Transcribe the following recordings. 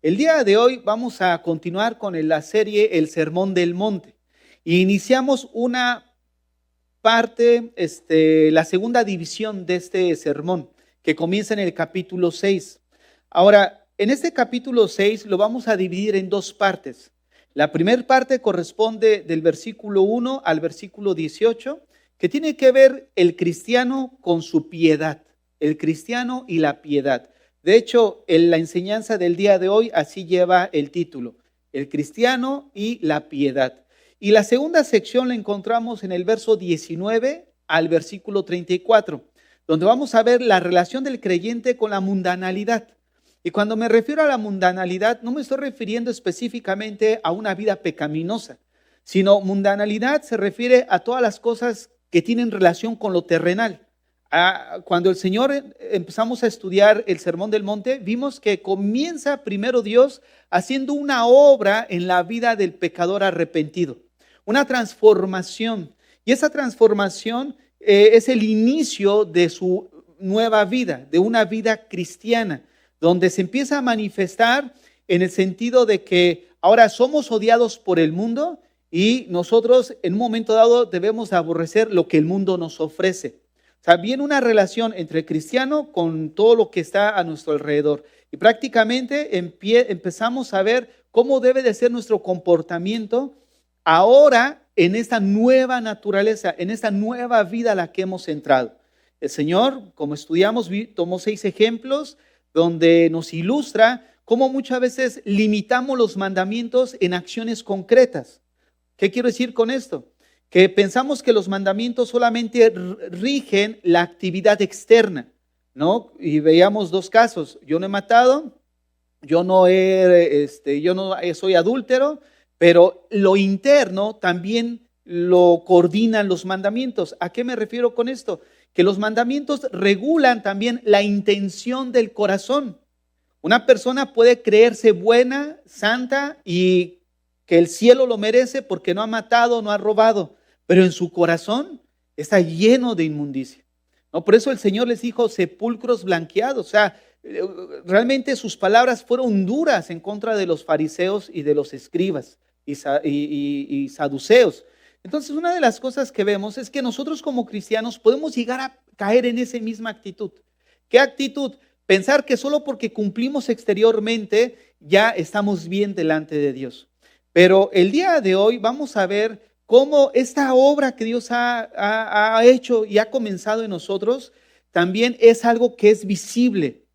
El día de hoy vamos a continuar con la serie El Sermón del Monte. Y iniciamos una parte, la segunda división de este sermón, que comienza en el capítulo 6. Ahora, en este capítulo 6 lo vamos a dividir en dos partes. La primera parte corresponde del versículo 1 al versículo 18, que tiene que ver el cristiano con su piedad, el cristiano y la piedad. De hecho, en la enseñanza del día de hoy así lleva el título, el cristiano y la piedad. Y la segunda sección la encontramos en el verso 19 al versículo 34, donde vamos a ver la relación del creyente con la mundanalidad. Y cuando me refiero a la mundanalidad, no me estoy refiriendo específicamente a una vida pecaminosa, sino mundanalidad se refiere a todas las cosas que tienen relación con lo terrenal. Cuando el Señor empezamos a estudiar el Sermón del Monte, vimos que comienza primero Dios haciendo una obra en la vida del pecador arrepentido, una transformación. Y esa transformación es el inicio de su nueva vida, de una vida cristiana, donde se empieza a manifestar en el sentido de que ahora somos odiados por el mundo y nosotros en un momento dado debemos aborrecer lo que el mundo nos ofrece. O sea, viene una relación entre el cristiano con todo lo que está a nuestro alrededor. Y prácticamente empezamos a ver cómo debe de ser nuestro comportamiento ahora en esta nueva naturaleza, en esta nueva vida a la que hemos entrado. El Señor, como estudiamos, tomó 6 ejemplos donde nos ilustra cómo muchas veces limitamos los mandamientos en acciones concretas. ¿Qué quiero decir con esto? Que pensamos que los mandamientos solamente rigen la actividad externa, ¿no? Y veíamos 2 casos. Yo no he matado, yo no soy adúltero, pero lo interno también lo coordinan los mandamientos. ¿A qué me refiero con esto? Que los mandamientos regulan también la intención del corazón. Una persona puede creerse buena, santa y que el cielo lo merece porque no ha matado, no ha robado, pero en su corazón está lleno de inmundicia, ¿no? Por eso el Señor les dijo sepulcros blanqueados. O sea, realmente sus palabras fueron duras en contra de los fariseos y de los escribas y saduceos. Entonces, una de las cosas que vemos es que nosotros como cristianos podemos llegar a caer en esa misma actitud. ¿Qué actitud? Pensar que solo porque cumplimos exteriormente ya estamos bien delante de Dios. Pero el día de hoy vamos a ver cómo esta obra que Dios ha hecho y ha comenzado en nosotros también es algo que es visible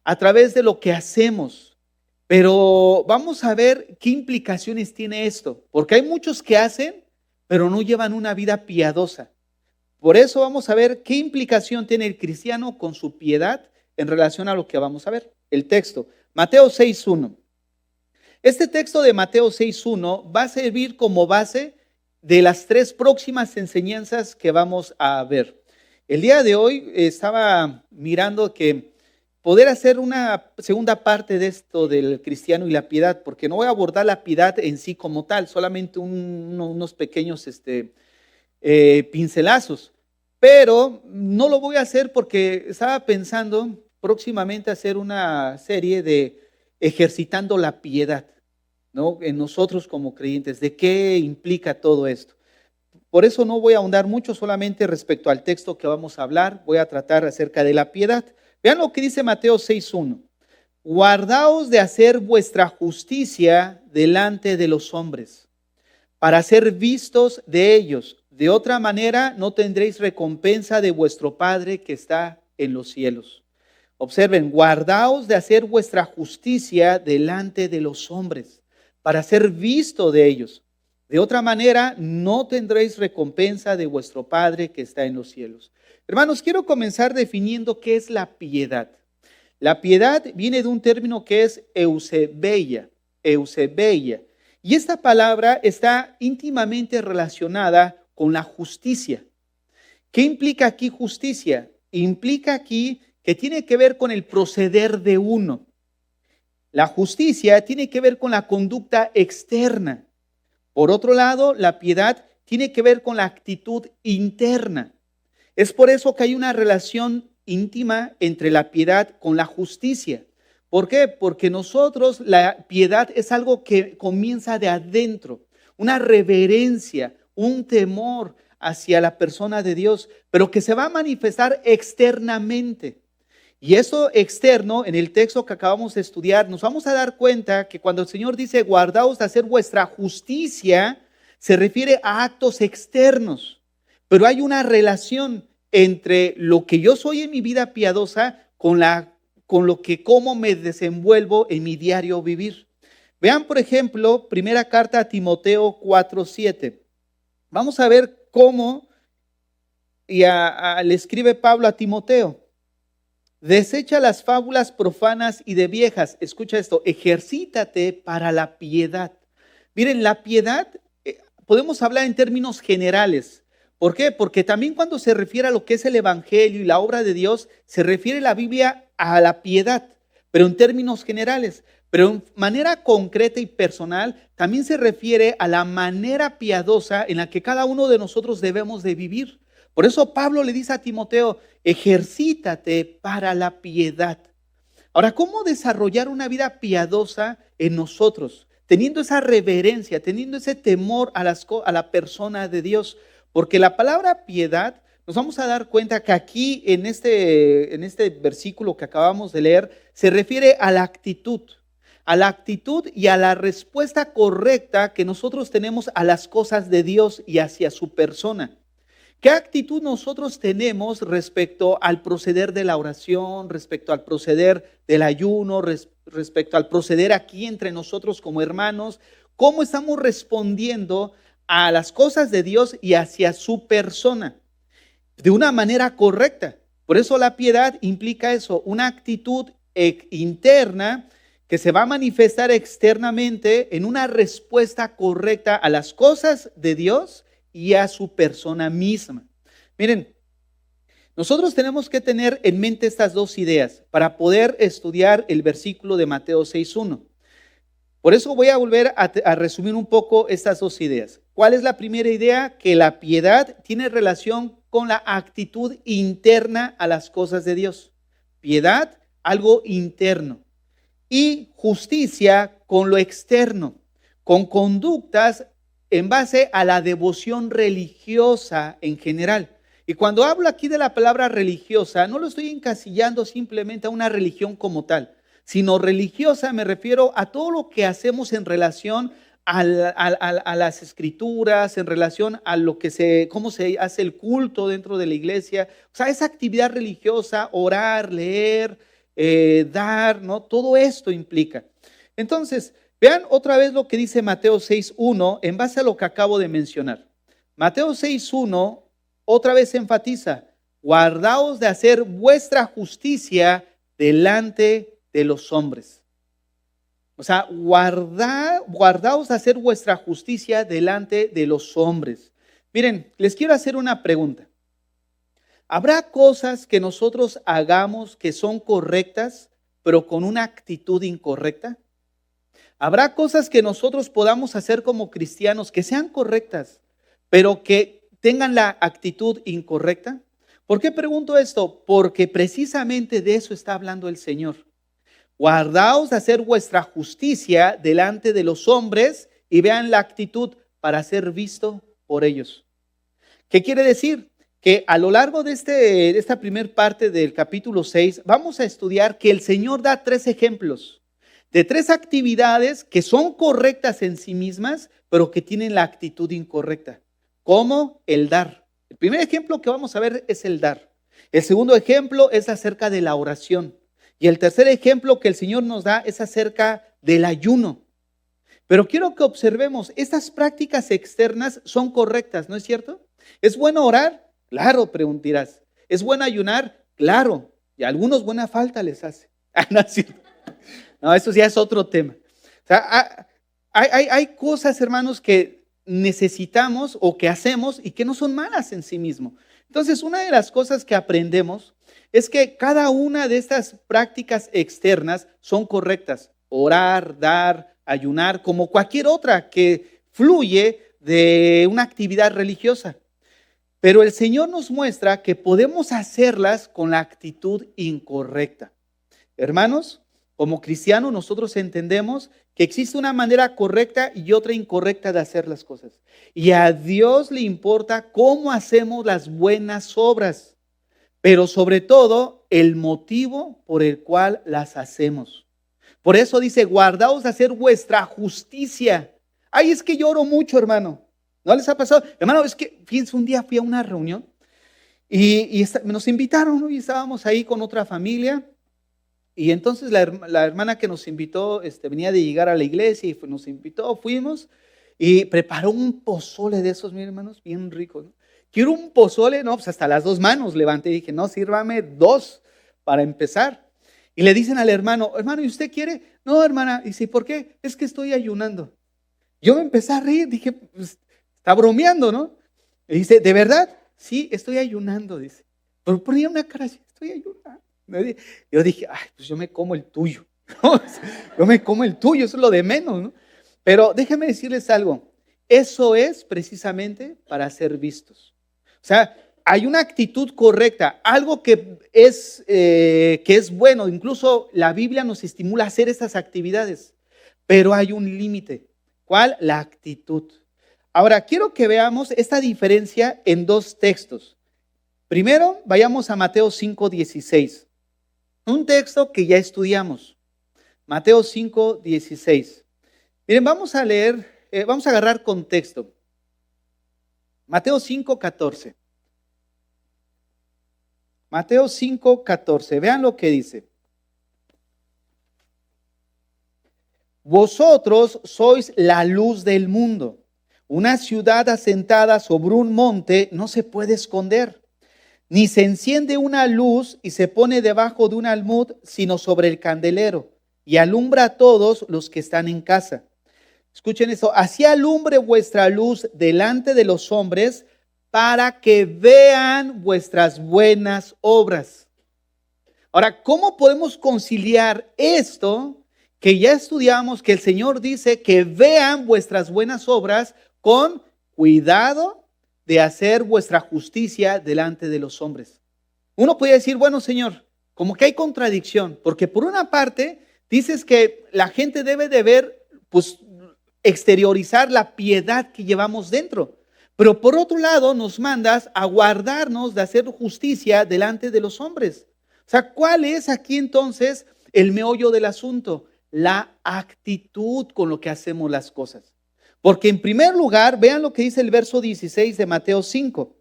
a través de lo que hacemos. Pero vamos a ver qué implicaciones tiene esto, porque hay muchos que hacen, pero no llevan una vida piadosa. Por eso vamos a ver qué implicación tiene el cristiano con su piedad en relación a lo que vamos a ver. El texto, Mateo 6:1. Este texto de Mateo 6:1 va a servir como base de las 3 próximas enseñanzas que vamos a ver. El día de hoy estaba mirando que poder hacer una segunda parte de esto del cristiano y la piedad, porque no voy a abordar la piedad en sí como tal, solamente unos pequeños pincelazos, pero no lo voy a hacer porque estaba pensando próximamente hacer una serie de ejercitando la piedad, ¿no? En nosotros como creyentes, ¿de qué implica todo esto? Por eso no voy a ahondar mucho, solamente respecto al texto que vamos a hablar, voy a tratar acerca de la piedad. Vean lo que dice Mateo 6:1. Guardaos de hacer vuestra justicia delante de los hombres, para ser vistos de ellos. De otra manera no tendréis recompensa de vuestro Padre que está en los cielos. Observen, guardaos de hacer vuestra justicia delante de los hombres, para ser visto de ellos. De otra manera no tendréis recompensa de vuestro Padre que está en los cielos. Hermanos, quiero comenzar definiendo qué es la piedad. La piedad viene de un término que es eusebeia. Y esta palabra está íntimamente relacionada con la justicia. ¿Qué implica aquí justicia? Implica aquí que tiene que ver con el proceder de uno. La justicia tiene que ver con la conducta externa. Por otro lado, la piedad tiene que ver con la actitud interna. Es por eso que hay una relación íntima entre la piedad con la justicia, ¿Por qué? Porque nosotros, la piedad es algo que comienza de adentro, una reverencia, un temor hacia la persona de Dios, pero que se va a manifestar externamente. Y eso externo, en el texto que acabamos de estudiar, nos vamos a dar cuenta que cuando el Señor dice, guardaos de hacer vuestra justicia, se refiere a actos externos. Pero hay una relación entre lo que yo soy en mi vida piadosa con lo que cómo me desenvuelvo en mi diario vivir. Vean, por ejemplo, primera carta a Timoteo 4:7. Vamos a ver cómo le escribe Pablo a Timoteo. Desecha las fábulas profanas y de viejas. Escucha esto, ejercítate para la piedad. Miren, la piedad podemos hablar en términos generales. ¿Por qué? Porque también cuando se refiere a lo que es el evangelio y la obra de Dios, se refiere la Biblia a la piedad, pero en términos generales. Pero en manera concreta y personal, también se refiere a la manera piadosa en la que cada uno de nosotros debemos de vivir. Por eso Pablo le dice a Timoteo, ejercítate para la piedad. Ahora, ¿cómo desarrollar una vida piadosa en nosotros? Teniendo esa reverencia, teniendo ese temor a la persona de Dios. Porque la palabra piedad, nos vamos a dar cuenta que aquí en este versículo que acabamos de leer, se refiere a la actitud y a la respuesta correcta que nosotros tenemos a las cosas de Dios y hacia su persona. ¿Qué actitud nosotros tenemos respecto al proceder de la oración, respecto al proceder del ayuno, respecto al proceder aquí entre nosotros como hermanos? ¿Cómo estamos respondiendo a las cosas de Dios y hacia su persona? De una manera correcta. Por eso la piedad implica eso, una actitud interna que se va a manifestar externamente en una respuesta correcta a las cosas de Dios y a su persona misma. Miren, nosotros tenemos que tener en mente estas dos ideas para poder estudiar el versículo de Mateo 6:1. Por eso voy a volver a resumir un poco estas dos ideas. ¿Cuál es la primera idea? Que la piedad tiene relación con la actitud interna a las cosas de Dios. Piedad, algo interno. Y justicia con lo externo, con conductas en base a la devoción religiosa en general. Y cuando hablo aquí de la palabra religiosa, no lo estoy encasillando simplemente a una religión como tal, sino religiosa me refiero a todo lo que hacemos en relación a las escrituras, en relación a cómo se hace el culto dentro de la iglesia. O sea, esa actividad religiosa, orar, leer, dar, ¿no? Todo esto implica. Entonces, vean otra vez lo que dice Mateo 6:1 en base a lo que acabo de mencionar. Mateo 6:1 otra vez enfatiza, guardaos de hacer vuestra justicia delante de los hombres. O sea, guardaos de hacer vuestra justicia delante de los hombres. Miren, les quiero hacer una pregunta. ¿Habrá cosas que nosotros hagamos que son correctas, pero con una actitud incorrecta? ¿Habrá cosas que nosotros podamos hacer como cristianos que sean correctas, pero que tengan la actitud incorrecta? ¿Por qué pregunto esto? Porque precisamente de eso está hablando el Señor. Guardaos de hacer vuestra justicia delante de los hombres y vean la actitud para ser visto por ellos. ¿Qué quiere decir? Que a lo largo de esta primer parte del capítulo 6 vamos a estudiar que el Señor da 3 ejemplos de 3 actividades que son correctas en sí mismas, pero que tienen la actitud incorrecta, como el dar. El primer ejemplo que vamos a ver es el dar. El segundo ejemplo es acerca de la oración. Y el tercer ejemplo que el Señor nos da es acerca del ayuno. Pero quiero que observemos, estas prácticas externas son correctas, ¿no es cierto? ¿Es bueno orar? Claro, preguntarás. ¿Es bueno ayunar? Claro. Y a algunos buena falta les hace. No es cierto. No, eso ya es otro tema. O sea, hay cosas, hermanos, que necesitamos o que hacemos y que no son malas en sí mismo. Entonces, una de las cosas que aprendemos es que cada una de estas prácticas externas son correctas. Orar, dar, ayunar, como cualquier otra que fluye de una actividad religiosa. Pero el Señor nos muestra que podemos hacerlas con la actitud incorrecta. Hermanos, Como cristianos nosotros entendemos que existe una manera correcta y otra incorrecta de hacer las cosas. Y a Dios le importa cómo hacemos las buenas obras, pero sobre todo el motivo por el cual las hacemos. Por eso dice, guardaos de hacer vuestra justicia. Ay, es que lloro mucho, hermano. ¿No les ha pasado? Hermano, es que, fíjense, un día fui a una reunión y nos invitaron, ¿no? Y estábamos ahí con otra familia. Y entonces la hermana que nos invitó venía de llegar a la iglesia y nos invitó, fuimos y preparó un pozole de esos, mis hermanos, bien rico, ¿no? Quiero un pozole, no, pues hasta las 2 manos levanté y dije, no, sírvame 2 para empezar. Y le dicen al hermano, hermano, ¿y usted quiere? No, hermana. Y dice, ¿por qué? Es que estoy ayunando. Yo me empecé a reír, dije, pues, está bromeando, ¿no? Y dice, ¿de verdad? Sí, estoy ayunando, dice. Pero ponía una cara así, estoy ayunando. Yo dije, ay, pues yo me como el tuyo. Yo me como el tuyo, eso es lo de menos, ¿no? Pero déjenme decirles algo. Eso es precisamente para ser vistos. O sea, hay una actitud correcta, algo que es bueno. Incluso la Biblia nos estimula a hacer esas actividades, pero hay un límite. ¿Cuál? La actitud. Ahora, quiero que veamos esta diferencia en 2 textos. Primero, vayamos a Mateo 5:16. Un texto que ya estudiamos. Mateo 5:16. Miren, vamos a leer, vamos a agarrar contexto. Mateo 5:14. Mateo 5:14. Vean lo que dice. Vosotros sois la luz del mundo. Una ciudad asentada sobre un monte no se puede esconder, ni se enciende una luz y se pone debajo de un almud, sino sobre el candelero, y alumbra a todos los que están en casa. Escuchen esto, así alumbre vuestra luz delante de los hombres, para que vean vuestras buenas obras. Ahora, ¿cómo podemos conciliar esto que ya estudiamos, que el Señor dice que vean vuestras buenas obras con cuidado de hacer vuestra justicia delante de los hombres? Uno puede decir, bueno, Señor, como que hay contradicción, porque por una parte dices que la gente debe de ver, pues, exteriorizar la piedad que llevamos dentro, pero por otro lado nos mandas a guardarnos de hacer justicia delante de los hombres. O sea, ¿cuál es aquí entonces el meollo del asunto? La actitud con lo que hacemos las cosas. Porque en primer lugar, vean lo que dice el verso 16 de Mateo 5.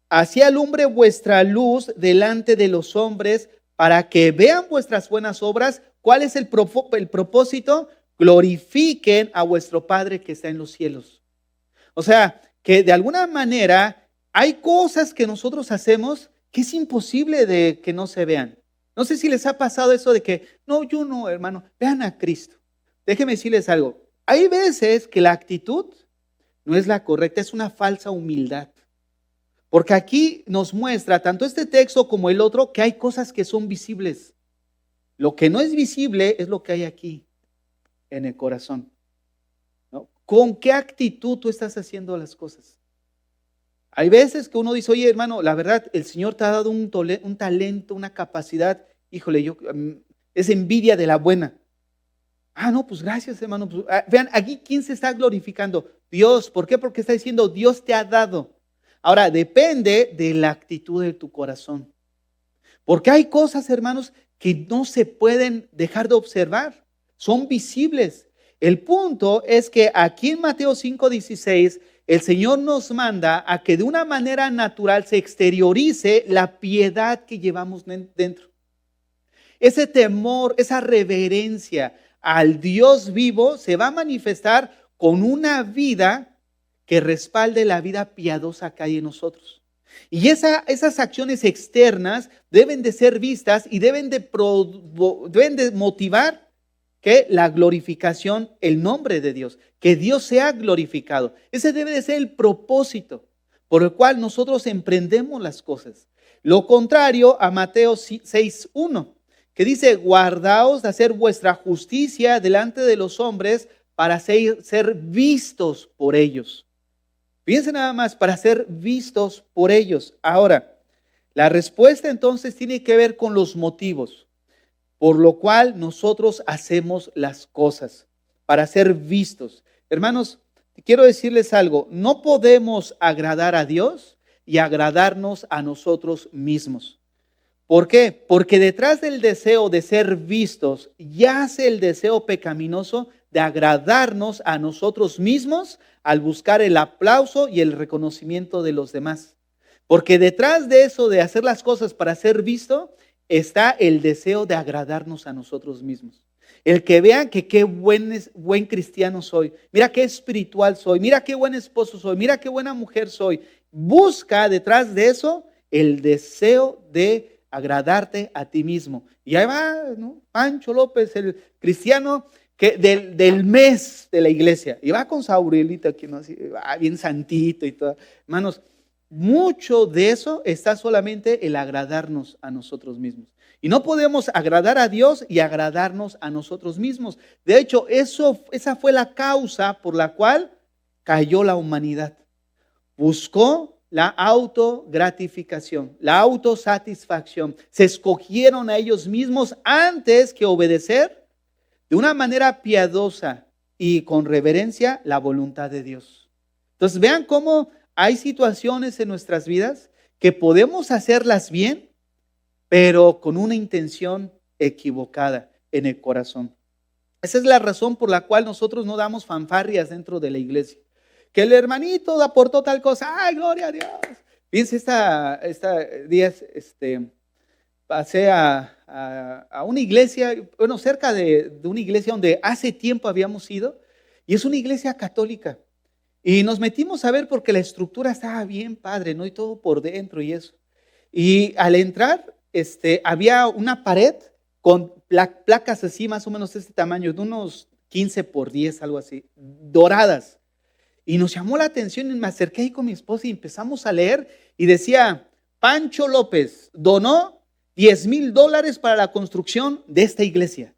Así alumbre vuestra luz delante de los hombres, para que vean vuestras buenas obras. ¿Cuál es el propósito? Glorifiquen a vuestro Padre que está en los cielos. O sea, que de alguna manera hay cosas que nosotros hacemos que es imposible de que no se vean. No sé si les ha pasado eso de que, no, yo no, hermano, vean a Cristo. Déjenme decirles algo. Hay veces que la actitud no es la correcta, es una falsa humildad. Porque aquí nos muestra, tanto este texto como el otro, que hay cosas que son visibles. Lo que no es visible es lo que hay aquí, en el corazón, ¿no? ¿Con qué actitud tú estás haciendo las cosas? Hay veces que uno dice, oye, hermano, la verdad, el Señor te ha dado un talento, una capacidad. Híjole, es envidia de la buena. Ah, no, pues gracias, hermano. Pues, vean, aquí, ¿quién se está glorificando? Dios. ¿Por qué? Porque está diciendo, Dios te ha dado. Ahora, depende de la actitud de tu corazón. Porque hay cosas, hermanos, que no se pueden dejar de observar. Son visibles. El punto es que aquí en Mateo 5:16, el Señor nos manda a que de una manera natural se exteriorice la piedad que llevamos dentro. Ese temor, esa reverencia al Dios vivo se va a manifestar con una vida que respalde la vida piadosa que hay en nosotros. Y esas acciones externas deben de ser vistas y deben de motivar que la glorificación, el nombre de Dios, que Dios sea glorificado. Ese debe de ser el propósito por el cual nosotros emprendemos las cosas. Lo contrario a Mateo 6:1, que dice, guardaos de hacer vuestra justicia delante de los hombres para ser vistos por ellos. Fíjense nada más, para ser vistos por ellos. Ahora, la respuesta entonces tiene que ver con los motivos. por lo cual nosotros hacemos las cosas, para ser vistos. Hermanos, quiero decirles algo, no podemos agradar a Dios y agradarnos a nosotros mismos. ¿Por qué? Porque detrás del deseo de ser vistos yace el deseo pecaminoso de agradarnos a nosotros mismos al buscar el aplauso y el reconocimiento de los demás. Porque detrás de eso de hacer las cosas para ser visto está el deseo de agradarnos a nosotros mismos. El que vean que qué buen cristiano soy, mira qué espiritual soy, mira qué buen esposo soy, mira qué buena mujer soy. Busca detrás de eso el deseo de agradarte a ti mismo. Y ahí va, ¿no? Pancho López, el cristiano que del mes de la iglesia, y va con su Aurelita, aquí, ¿no? Así, va bien santito y todo. Hermanos, mucho de eso está solamente el agradarnos a nosotros mismos. Y no podemos agradar a Dios y agradarnos a nosotros mismos. De hecho, esa fue la causa por la cual cayó la humanidad. Buscó la autogratificación, la autosatisfacción. Se escogieron a ellos mismos antes que obedecer de una manera piadosa y con reverencia la voluntad de Dios. Entonces vean cómo hay situaciones en nuestras vidas que podemos hacerlas bien, pero con una intención equivocada en el corazón. Esa es la razón por la cual nosotros no damos fanfarrias dentro de la iglesia. Que el hermanito aportó tal cosa, ¡ay, gloria a Dios! Fíjense, esta días pasé a una iglesia, bueno, cerca de una iglesia donde hace tiempo habíamos ido, y es una iglesia católica. Y nos metimos a ver porque la estructura estaba bien padre, ¿no? Y todo por dentro y eso. Y al entrar, había una pared con placas así, más o menos de este tamaño, de unos 15 por 10, algo así, doradas. Y nos llamó la atención y me acerqué ahí con mi esposa y empezamos a leer y decía, Pancho López donó $10,000 para la construcción de esta iglesia.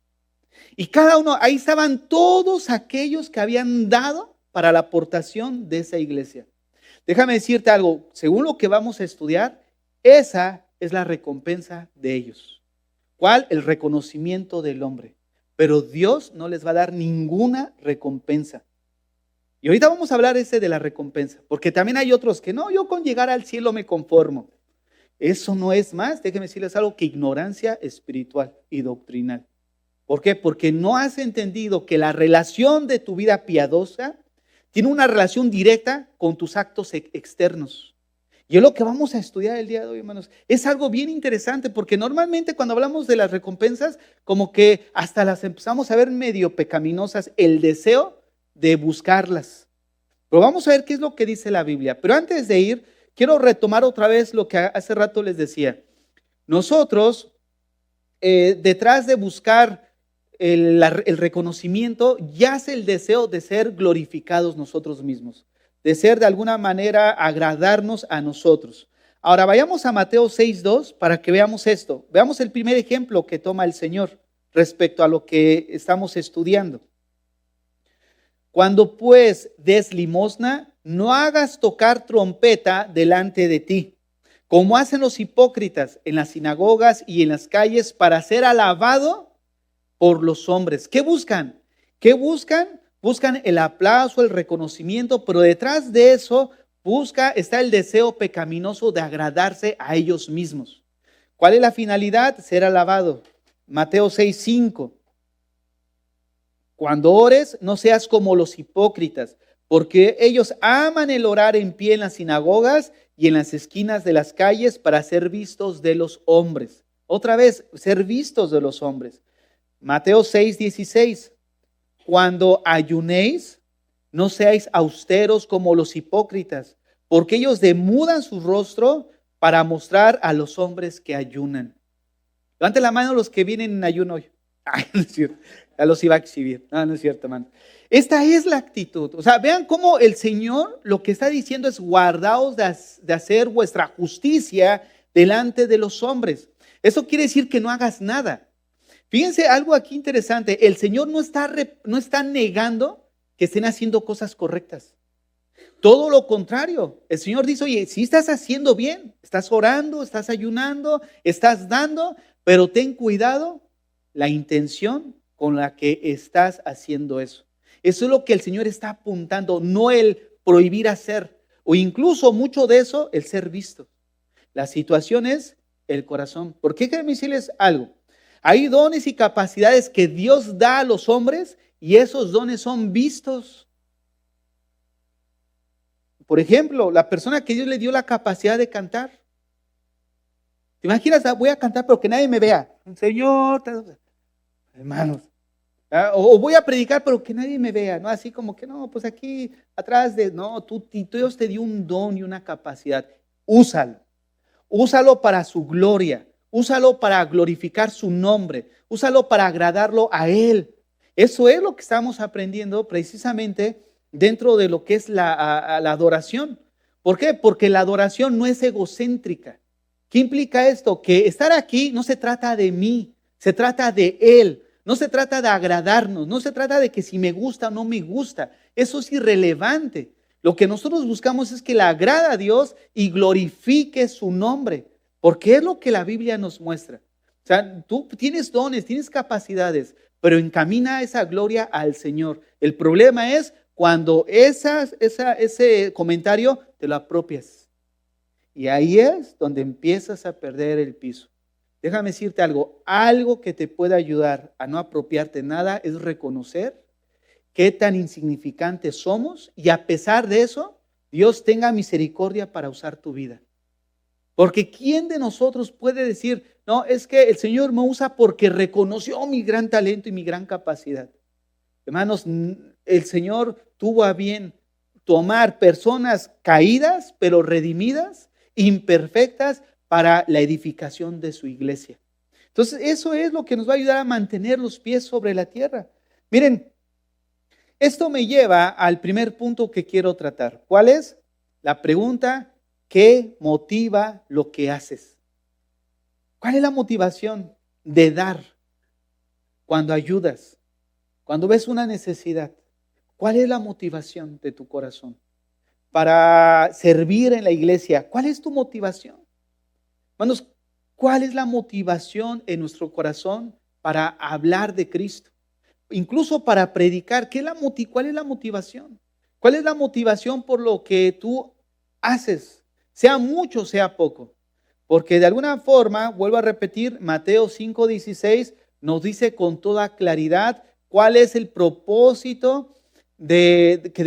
Y cada uno, ahí estaban todos aquellos que habían dado para la aportación de esa iglesia. Déjame decirte algo, según lo que vamos a estudiar, esa es la recompensa de ellos. ¿Cuál? El reconocimiento del hombre. Pero Dios no les va a dar ninguna recompensa. Y ahorita vamos a hablar de la recompensa, porque también hay otros que no, yo con llegar al cielo me conformo. Eso no es más, déjenme decirles algo, que ignorancia espiritual y doctrinal. ¿Por qué? Porque no has entendido que la relación de tu vida piadosa tiene una relación directa con tus actos externos. Y es lo que vamos a estudiar el día de hoy, hermanos. Es algo bien interesante porque normalmente cuando hablamos de las recompensas, como que hasta las empezamos a ver medio pecaminosas, el deseo de buscarlas. Pero vamos a ver qué es lo que dice la Biblia. Pero antes de ir, quiero retomar otra vez lo que hace rato les decía. Nosotros, detrás de buscar el reconocimiento, yace el deseo de ser glorificados nosotros mismos, de ser de alguna manera agradarnos a nosotros. Ahora vayamos a Mateo 6:2 para que veamos esto. Veamos el primer ejemplo que toma el Señor respecto a lo que estamos estudiando. Cuando pues des limosna, no hagas tocar trompeta delante de ti, como hacen los hipócritas en las sinagogas y en las calles para ser alabado por los hombres. ¿Qué buscan? ¿Qué buscan? Buscan el aplauso, el reconocimiento, pero detrás de eso está el deseo pecaminoso de agradarse a ellos mismos. ¿Cuál es la finalidad? Ser alabado. Mateo 6:5. Cuando ores, no seas como los hipócritas, porque ellos aman el orar en pie en las sinagogas y en las esquinas de las calles para ser vistos de los hombres. Otra vez, ser vistos de los hombres. Mateo 6:16. Cuando ayunéis, no seáis austeros como los hipócritas, porque ellos demudan su rostro para mostrar a los hombres que ayunan. Levante la mano los que vienen en ayuno hoy. Ay, no es cierto. Ya los iba a exhibir. No es cierto, hermano. Esta es la actitud. O sea, vean cómo el Señor lo que está diciendo es guardaos de hacer vuestra justicia delante de los hombres. Eso quiere decir que no hagas nada. Fíjense algo aquí interesante. El Señor no está negando que estén haciendo cosas correctas. Todo lo contrario. El Señor dice, oye, si estás haciendo bien, estás orando, estás ayunando, estás dando, pero ten cuidado la intención con la que estás haciendo eso. Eso es lo que el Señor está apuntando, no el prohibir hacer, o incluso mucho de eso, el ser visto. La situación es el corazón. ¿Por qué quiero decirles algo? Hay dones y capacidades que Dios da a los hombres y esos dones son vistos. Por ejemplo, la persona que Dios le dio la capacidad de cantar. ¿Te imaginas? Voy a cantar pero que nadie me vea. Señor, hermanos. O voy a predicar pero que nadie me vea, ¿no? Así como que no, pues aquí atrás de, no, Dios te dio un don y una capacidad. Úsalo. Úsalo para su gloria. Úsalo para glorificar su nombre. Úsalo para agradarlo a Él. Eso es lo que estamos aprendiendo precisamente dentro de lo que es la adoración. ¿Por qué? Porque la adoración no es egocéntrica. ¿Qué implica esto? Que estar aquí no se trata de mí, se trata de Él. No se trata de agradarnos, no se trata de que si me gusta o no me gusta. Eso es irrelevante. Lo que nosotros buscamos es que le agrade a Dios y glorifique su nombre, porque es lo que la Biblia nos muestra. O sea, tú tienes dones, tienes capacidades, pero encamina esa gloria al Señor. El problema es cuando ese comentario te lo apropias. Y ahí es donde empiezas a perder el piso. Déjame decirte algo que te puede ayudar a no apropiarte nada es reconocer qué tan insignificantes somos y a pesar de eso, Dios tenga misericordia para usar tu vida. Porque ¿quién de nosotros puede decir, no, es que el Señor me usa porque reconoció mi gran talento y mi gran capacidad? Hermanos, el Señor tuvo a bien tomar personas caídas, pero redimidas, imperfectas, para la edificación de su iglesia. Entonces, eso es lo que nos va a ayudar a mantener los pies sobre la tierra. Miren, esto me lleva al primer punto que quiero tratar. ¿Cuál es? La pregunta, ¿qué motiva lo que haces? ¿Cuál es la motivación de dar cuando ayudas? Cuando ves una necesidad, ¿cuál es la motivación de tu corazón? Para servir en la iglesia, ¿cuál es tu motivación? Hermanos, ¿cuál es la motivación en nuestro corazón para hablar de Cristo? Incluso para predicar, ¿cuál es la motivación? ¿Cuál es la motivación por lo que tú haces? Sea mucho, sea poco. Porque de alguna forma, vuelvo a repetir, Mateo 5:16 nos dice con toda claridad cuál es el propósito que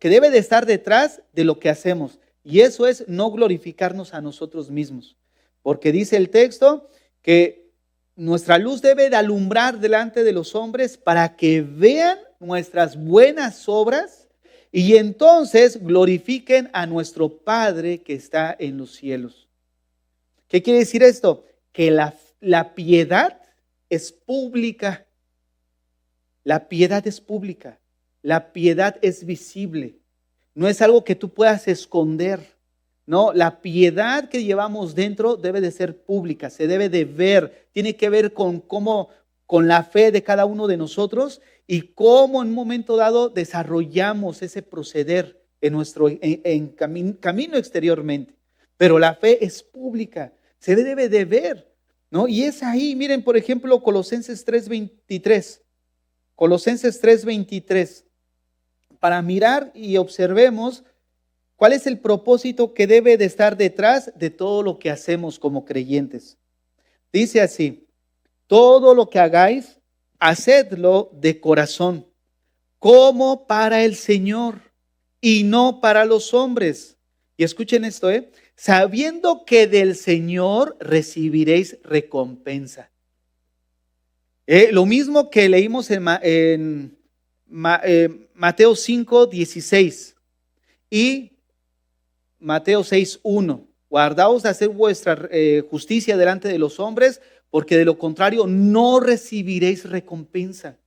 debe de estar detrás de lo que hacemos. Y eso es no glorificarnos a nosotros mismos. Porque dice el texto que nuestra luz debe de alumbrar delante de los hombres para que vean nuestras buenas obras y entonces glorifiquen a nuestro Padre que está en los cielos. ¿Qué quiere decir esto? Que la piedad es pública. La piedad es pública. La piedad es visible. No es algo que tú puedas esconder. No, la piedad que llevamos dentro debe de ser pública, se debe de ver, tiene que ver con la fe de cada uno de nosotros y cómo en un momento dado desarrollamos ese proceder en nuestro camino exteriormente. Pero la fe es pública, se debe de ver, ¿no? Y es ahí, miren, por ejemplo, Colosenses 3:23. Colosenses 3:23. Para mirar y observemos ¿cuál es el propósito que debe de estar detrás de todo lo que hacemos como creyentes? Dice así, todo lo que hagáis, hacedlo de corazón, como para el Señor y no para los hombres. Y escuchen esto, sabiendo que del Señor recibiréis recompensa. Lo mismo que leímos en Mateo 5:16 y Mateo 6:1, guardaos de hacer vuestra justicia delante de los hombres, porque de lo contrario no recibiréis recompensa.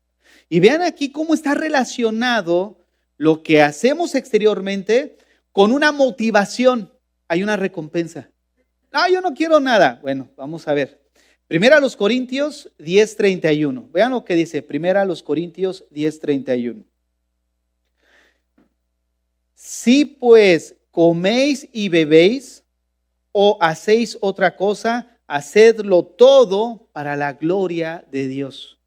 Y vean aquí cómo está relacionado lo que hacemos exteriormente con una motivación. Hay una recompensa. No, yo no quiero nada. Bueno, vamos a ver. Primera a los Corintios 10:31. Vean lo que dice. Primera a los Corintios 10:31. Si pues coméis y bebéis o hacéis otra cosa, hacedlo todo para la gloria de Dios.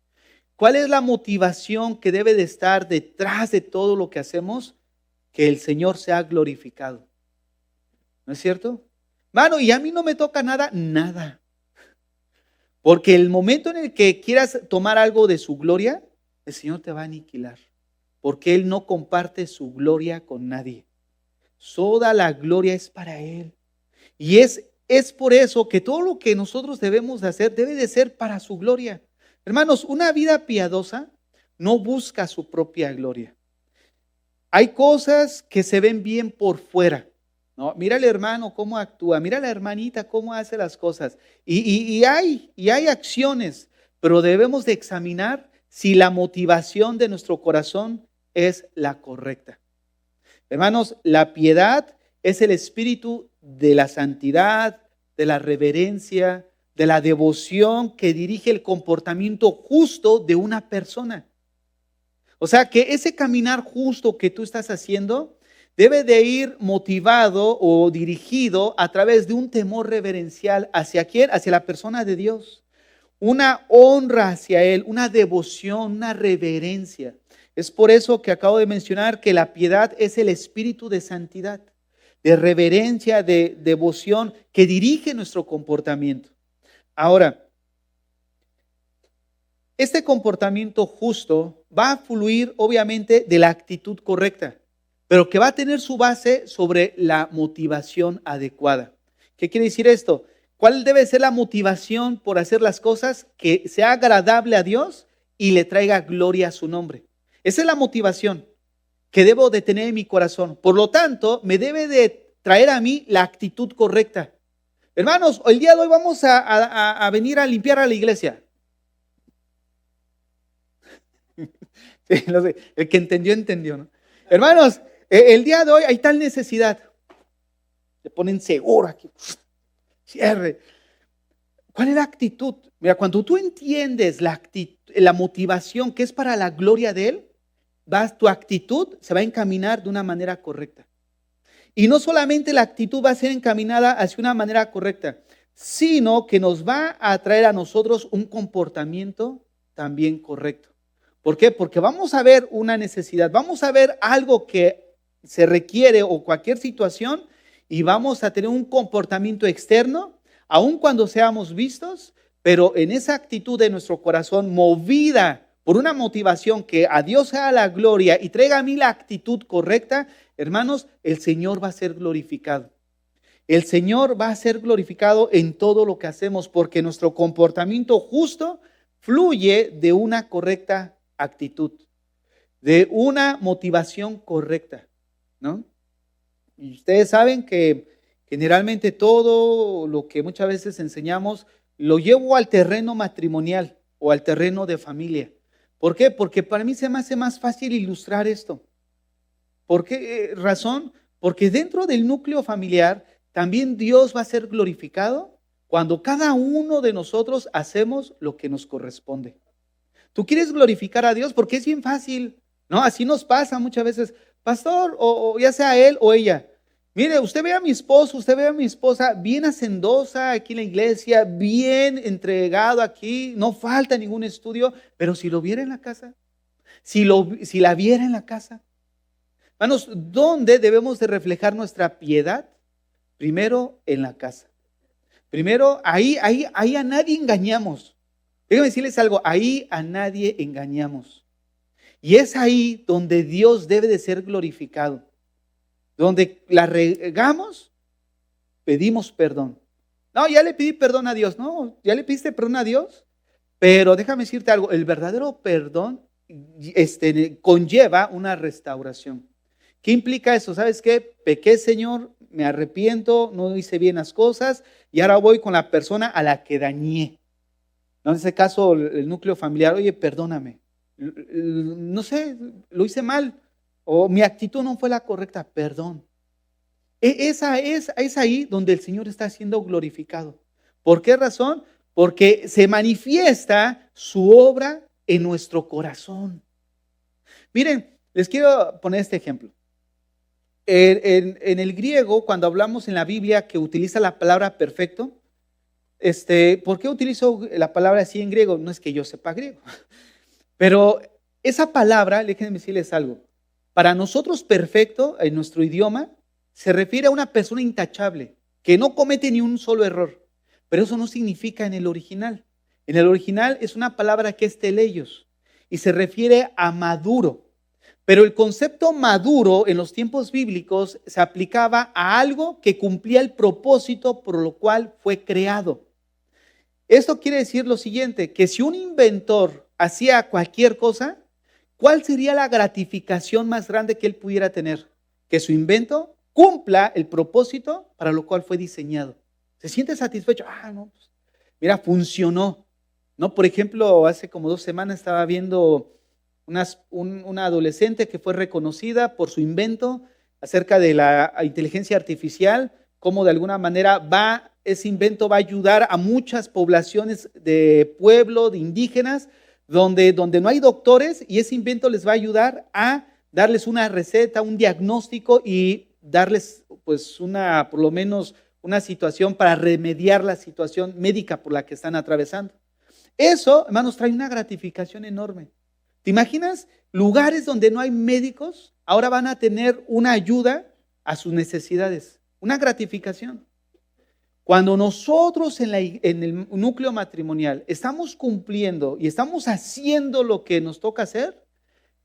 ¿Cuál es la motivación que debe de estar detrás de todo lo que hacemos? Que el Señor sea glorificado. ¿No es cierto? Mano, y a mí no me toca nada. Porque el momento en el que quieras tomar algo de su gloria, el Señor te va a aniquilar. Porque Él no comparte su gloria con nadie. Toda la gloria es para Él. Y es por eso que todo lo que nosotros debemos de hacer debe de ser para su gloria. Hermanos, una vida piadosa no busca su propia gloria. Hay cosas que se ven bien por fuera, ¿no? Mira al hermano cómo actúa, mira a la hermanita cómo hace las cosas. Y hay acciones, pero debemos de examinar si la motivación de nuestro corazón es la correcta. Hermanos, la piedad es el espíritu de la santidad, de la reverencia, de la devoción que dirige el comportamiento justo de una persona. O sea que ese caminar justo que tú estás haciendo debe de ir motivado o dirigido a través de un temor reverencial. ¿Hacia quién? Hacia la persona de Dios. Una honra hacia Él, una devoción, una reverencia. Es por eso que acabo de mencionar que la piedad es el espíritu de santidad, de reverencia, de devoción que dirige nuestro comportamiento. Ahora, este comportamiento justo va a fluir obviamente de la actitud correcta, pero que va a tener su base sobre la motivación adecuada. ¿Qué quiere decir esto? ¿Cuál debe ser la motivación por hacer las cosas? Que sea agradable a Dios y le traiga gloria a su nombre. Esa es la motivación que debo de tener en mi corazón. Por lo tanto, me debe de traer a mí la actitud correcta. Hermanos, el día de hoy vamos a venir a limpiar a la iglesia. Sí, no sé, el que entendió, entendió, ¿no? Hermanos, el día de hoy hay tal necesidad. Se ponen seguro aquí. Cierre. ¿Cuál es la actitud? Mira, cuando tú entiendes la motivación que es para la gloria de Él, tu actitud se va a encaminar de una manera correcta. Y no solamente la actitud va a ser encaminada hacia una manera correcta, sino que nos va a traer a nosotros un comportamiento también correcto. ¿Por qué? Porque vamos a ver una necesidad, vamos a ver algo que se requiere o cualquier situación y vamos a tener un comportamiento externo, aun cuando seamos vistos, pero en esa actitud de nuestro corazón movida por una motivación que a Dios sea la gloria y traiga a mí la actitud correcta, hermanos, el Señor va a ser glorificado. El Señor va a ser glorificado en todo lo que hacemos porque nuestro comportamiento justo fluye de una correcta actitud, de una motivación correcta, ¿no? Y ustedes saben que generalmente todo lo que muchas veces enseñamos lo llevo al terreno matrimonial o al terreno de familia. ¿Por qué? Porque para mí se me hace más fácil ilustrar esto. ¿Por qué razón? Porque dentro del núcleo familiar también Dios va a ser glorificado cuando cada uno de nosotros hacemos lo que nos corresponde. Tú quieres glorificar a Dios porque es bien fácil, ¿no? Así nos pasa muchas veces, pastor, o ya sea él o ella. Mire, usted ve a mi esposo, usted ve a mi esposa bien hacendosa aquí en la iglesia, bien entregado aquí, no falta ningún estudio, pero si lo viera en la casa, si la viera en la casa. Hermanos, ¿dónde debemos de reflejar nuestra piedad? Primero en la casa. Primero, ahí a nadie engañamos. Déjenme decirles algo, ahí a nadie engañamos. Y es ahí donde Dios debe de ser glorificado. Donde la regamos, pedimos perdón. No, ya le pedí perdón a Dios. No, ya le pediste perdón a Dios. Pero déjame decirte algo, el verdadero perdón conlleva una restauración. ¿Qué implica eso? ¿Sabes qué? Pequé, Señor, me arrepiento, no hice bien las cosas y ahora voy con la persona a la que dañé. ¿No? En ese caso, el núcleo familiar, oye, perdóname. No sé, lo hice mal o mi actitud no fue la correcta, perdón. Es ahí donde el Señor está siendo glorificado. ¿Por qué razón? Porque se manifiesta su obra en nuestro corazón. Miren, les quiero poner este ejemplo. En el griego, cuando hablamos en la Biblia que utiliza la palabra perfecto, ¿por qué utilizo la palabra así en griego? No es que yo sepa griego, pero esa palabra, déjenme decirles algo, para nosotros perfecto en nuestro idioma se refiere a una persona intachable, que no comete ni un solo error, pero eso no significa en el original. En el original es una palabra que es teleios y se refiere a maduro. Pero el concepto maduro en los tiempos bíblicos se aplicaba a algo que cumplía el propósito por lo cual fue creado. Esto quiere decir lo siguiente, que si un inventor hacía cualquier cosa, ¿cuál sería la gratificación más grande que él pudiera tener? Que su invento cumpla el propósito para lo cual fue diseñado. ¿Se siente satisfecho? No, pues, mira, funcionó. ¿No? Por ejemplo, hace como 2 semanas estaba viendo una adolescente que fue reconocida por su invento acerca de la inteligencia artificial, cómo de alguna manera ese invento va a ayudar a muchas poblaciones de pueblo, de indígenas, donde no hay doctores, y ese invento les va a ayudar a darles una receta, un diagnóstico y darles pues por lo menos una situación para remediar la situación médica por la que están atravesando. Eso, hermanos, trae una gratificación enorme. ¿Te imaginas? Lugares donde no hay médicos, ahora van a tener una ayuda a sus necesidades, una gratificación. Cuando nosotros en el núcleo matrimonial estamos cumpliendo y estamos haciendo lo que nos toca hacer,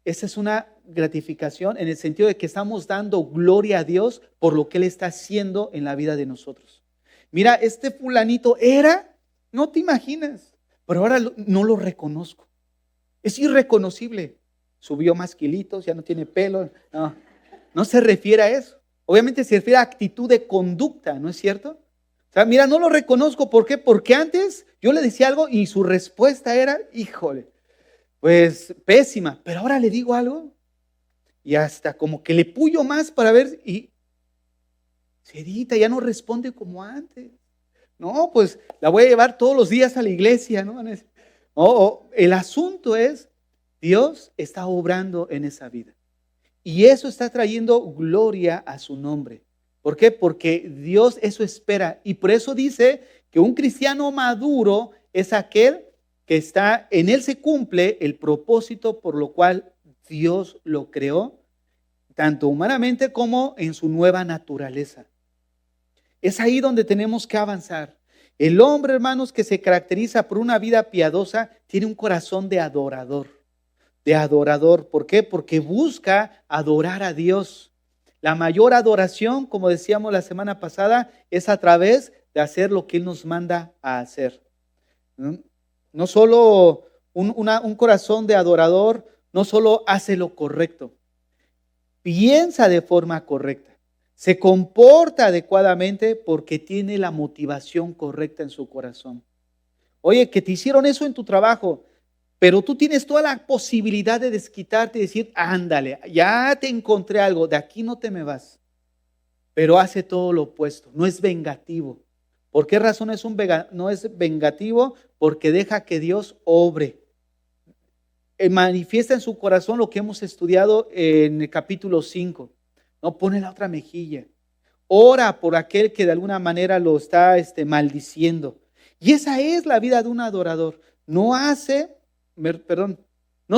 esa es una gratificación en el sentido de que estamos dando gloria a Dios por lo que Él está haciendo en la vida de nosotros. Mira, este fulanito no te imaginas, pero ahora no lo reconozco. Es irreconocible. Subió más kilitos, ya no tiene pelo. No se refiere a eso. Obviamente se refiere a actitud de conducta, ¿no es cierto? O sea, mira, no lo reconozco. ¿Por qué? Porque antes yo le decía algo y su respuesta era, híjole, pues pésima. Pero ahora le digo algo y hasta como que le puyo más para ver y Cerita ya no responde como antes. No, pues la voy a llevar todos los días a la iglesia, ¿no? El asunto es, Dios está obrando en esa vida. Y eso está trayendo gloria a su nombre. ¿Por qué? Porque Dios eso espera. Y por eso dice que un cristiano maduro es aquel que en él se cumple el propósito por lo cual Dios lo creó, tanto humanamente como en su nueva naturaleza. Es ahí donde tenemos que avanzar. El hombre, hermanos, que se caracteriza por una vida piadosa, tiene un corazón de adorador. De adorador. ¿Por qué? Porque busca adorar a Dios. La mayor adoración, como decíamos la semana pasada, es a través de hacer lo que Él nos manda a hacer. No solo un corazón de adorador, no solo hace lo correcto, piensa de forma correcta. Se comporta adecuadamente porque tiene la motivación correcta en su corazón. Oye, que te hicieron eso en tu trabajo, pero tú tienes toda la posibilidad de desquitarte y decir, ándale, ya te encontré algo, de aquí no te me vas. Pero hace todo lo opuesto, no es vengativo. ¿Por qué razón no es vengativo? Porque deja que Dios obre. Manifiesta en su corazón lo que hemos estudiado en el capítulo 5. No pone la otra mejilla. Ora por aquel que de alguna manera lo está maldiciendo. Y esa es la vida de un adorador. No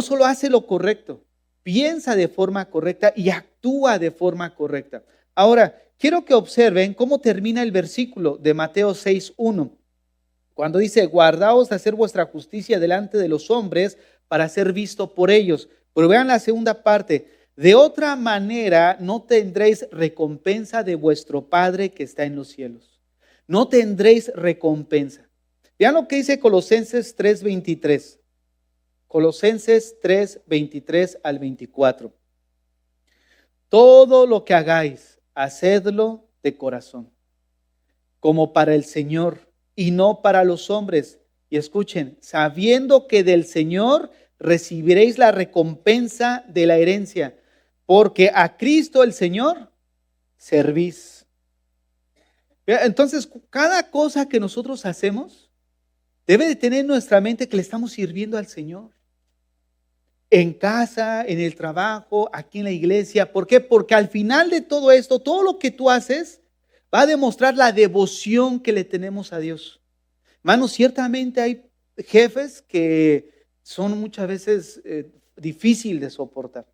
solo hace lo correcto, piensa de forma correcta y actúa de forma correcta. Ahora, quiero que observen cómo termina el versículo de Mateo 6:1. Cuando dice, guardaos de hacer vuestra justicia delante de los hombres para ser visto por ellos. Pero vean la segunda parte. De otra manera no tendréis recompensa de vuestro Padre que está en los cielos. No tendréis recompensa. Vean lo que dice Colosenses 3:23. Colosenses 3:23 al 24. Todo lo que hagáis, hacedlo de corazón, como para el Señor y no para los hombres. Y escuchen, sabiendo que del Señor recibiréis la recompensa de la herencia, porque a Cristo el Señor servís. Entonces, cada cosa que nosotros hacemos debe de tener en nuestra mente que le estamos sirviendo al Señor. En casa, en el trabajo, aquí en la iglesia. ¿Por qué? Porque al final de todo esto, todo lo que tú haces va a demostrar la devoción que le tenemos a Dios. Hermanos, ciertamente hay jefes que son muchas veces difícil de soportar,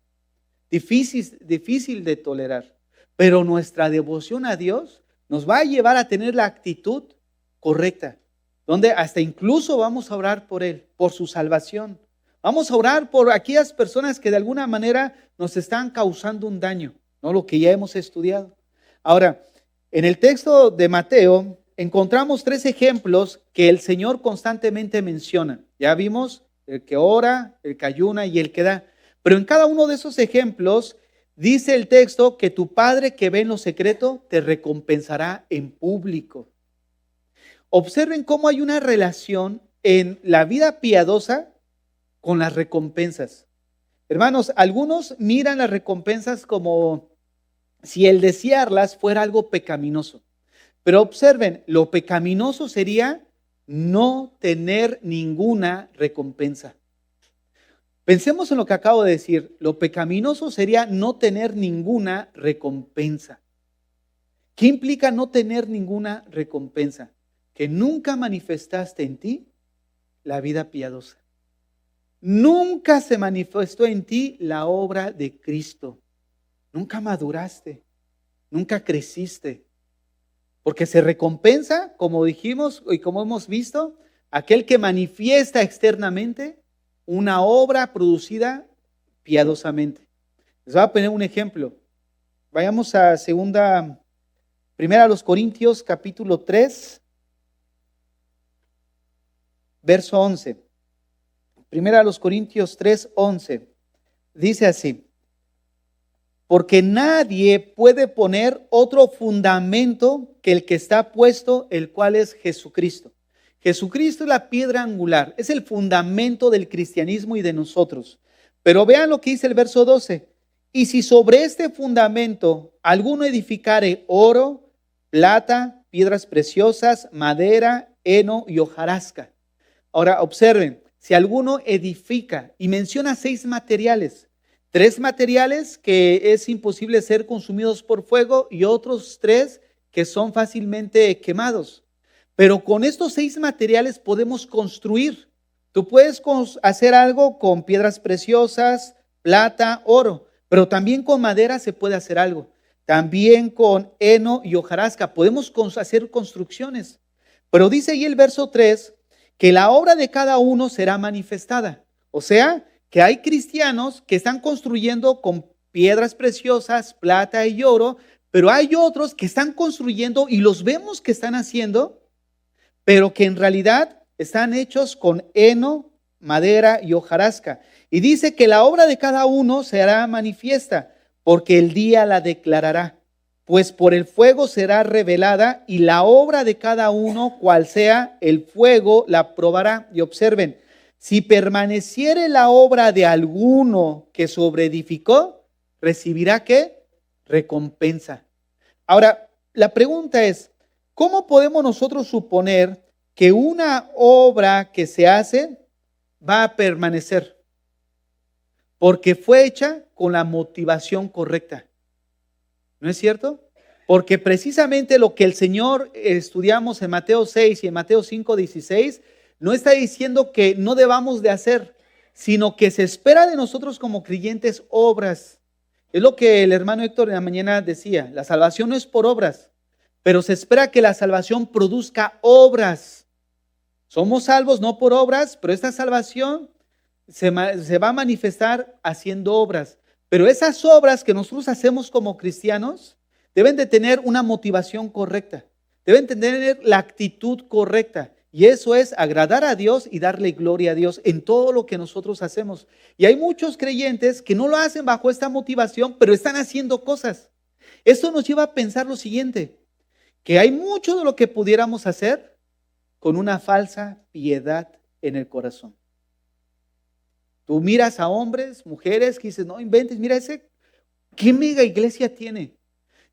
difícil de tolerar, pero nuestra devoción a Dios nos va a llevar a tener la actitud correcta, donde hasta incluso vamos a orar por Él, por su salvación. Vamos a orar por aquellas personas que de alguna manera nos están causando un daño, ¿no? Lo que ya hemos estudiado. Ahora, en el texto de Mateo encontramos 3 ejemplos que el Señor constantemente menciona. Ya vimos el que ora, el que ayuna y el que da. Pero en cada uno de esos ejemplos dice el texto que tu Padre que ve en lo secreto te recompensará en público. Observen cómo hay una relación en la vida piadosa con las recompensas. Hermanos, algunos miran las recompensas como si el desearlas fuera algo pecaminoso. Pero observen, lo pecaminoso sería no tener ninguna recompensa. Pensemos en lo que acabo de decir. Lo pecaminoso sería no tener ninguna recompensa. ¿Qué implica no tener ninguna recompensa? Que nunca manifestaste en ti la vida piadosa. Nunca se manifestó en ti la obra de Cristo. Nunca maduraste. Nunca creciste. Porque se recompensa, como dijimos y como hemos visto, aquel que manifiesta externamente una obra producida piadosamente. Les voy a poner un ejemplo. Vayamos a primera a los Corintios, capítulo 3, verso 11. Primera a los Corintios 3, 11. Dice así: porque nadie puede poner otro fundamento que el que está puesto, el cual es Jesucristo. Jesucristo es la piedra angular, es el fundamento del cristianismo y de nosotros. Pero vean lo que dice el verso 12. Y si sobre este fundamento alguno edificare oro, plata, piedras preciosas, madera, heno y hojarasca. Ahora observen, si alguno edifica y menciona 6 materiales, 3 materiales que es imposible ser consumidos por fuego y otros 3 que son fácilmente quemados. Pero con estos 6 materiales podemos construir. Tú puedes hacer algo con piedras preciosas, plata, oro, pero también con madera se puede hacer algo. También con heno y hojarasca podemos hacer construcciones. Pero dice ahí el verso 3 que la obra de cada uno será manifestada. O sea, que hay cristianos que están construyendo con piedras preciosas, plata y oro, pero hay otros que están construyendo y los vemos que están haciendo, pero que en realidad están hechos con heno, madera y hojarasca. Y dice que la obra de cada uno será manifiesta, porque el día la declarará, pues por el fuego será revelada y la obra de cada uno, cual sea el fuego, la probará. Y observen, si permaneciere la obra de alguno que sobreedificó, recibirá ¿qué? Recompensa. Ahora, la pregunta es, ¿cómo podemos nosotros suponer que una obra que se hace va a permanecer? Porque fue hecha con la motivación correcta. ¿No es cierto? Porque precisamente lo que el Señor estudiamos en Mateo 6 y en Mateo 5, 16, no está diciendo que no debamos de hacer, sino que se espera de nosotros como creyentes obras. Es lo que el hermano Héctor en la mañana decía, la salvación no es por obras, pero se espera que la salvación produzca obras. Somos salvos no por obras, pero esta salvación se va a manifestar haciendo obras. Pero esas obras que nosotros hacemos como cristianos deben de tener una motivación correcta, deben tener la actitud correcta. Y eso es agradar a Dios y darle gloria a Dios en todo lo que nosotros hacemos. Y hay muchos creyentes que no lo hacen bajo esta motivación, pero están haciendo cosas. Esto nos lleva a pensar lo siguiente, que hay mucho de lo que pudiéramos hacer con una falsa piedad en el corazón. Tú miras a hombres, mujeres que dices, no inventes, mira ese, qué mega iglesia tiene.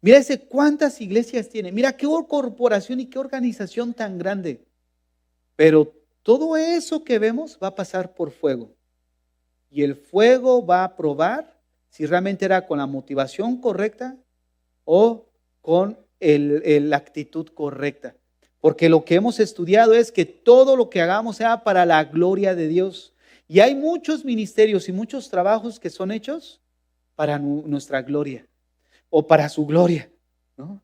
Mira ese, cuántas iglesias tiene. Mira qué corporación y qué organización tan grande. Pero todo eso que vemos va a pasar por fuego. Y el fuego va a probar si realmente era con la motivación correcta o con la actitud correcta. Porque lo que hemos estudiado es que todo lo que hagamos sea para la gloria de Dios. Y hay muchos ministerios y muchos trabajos que son hechos para nuestra gloria o para su gloria, ¿no?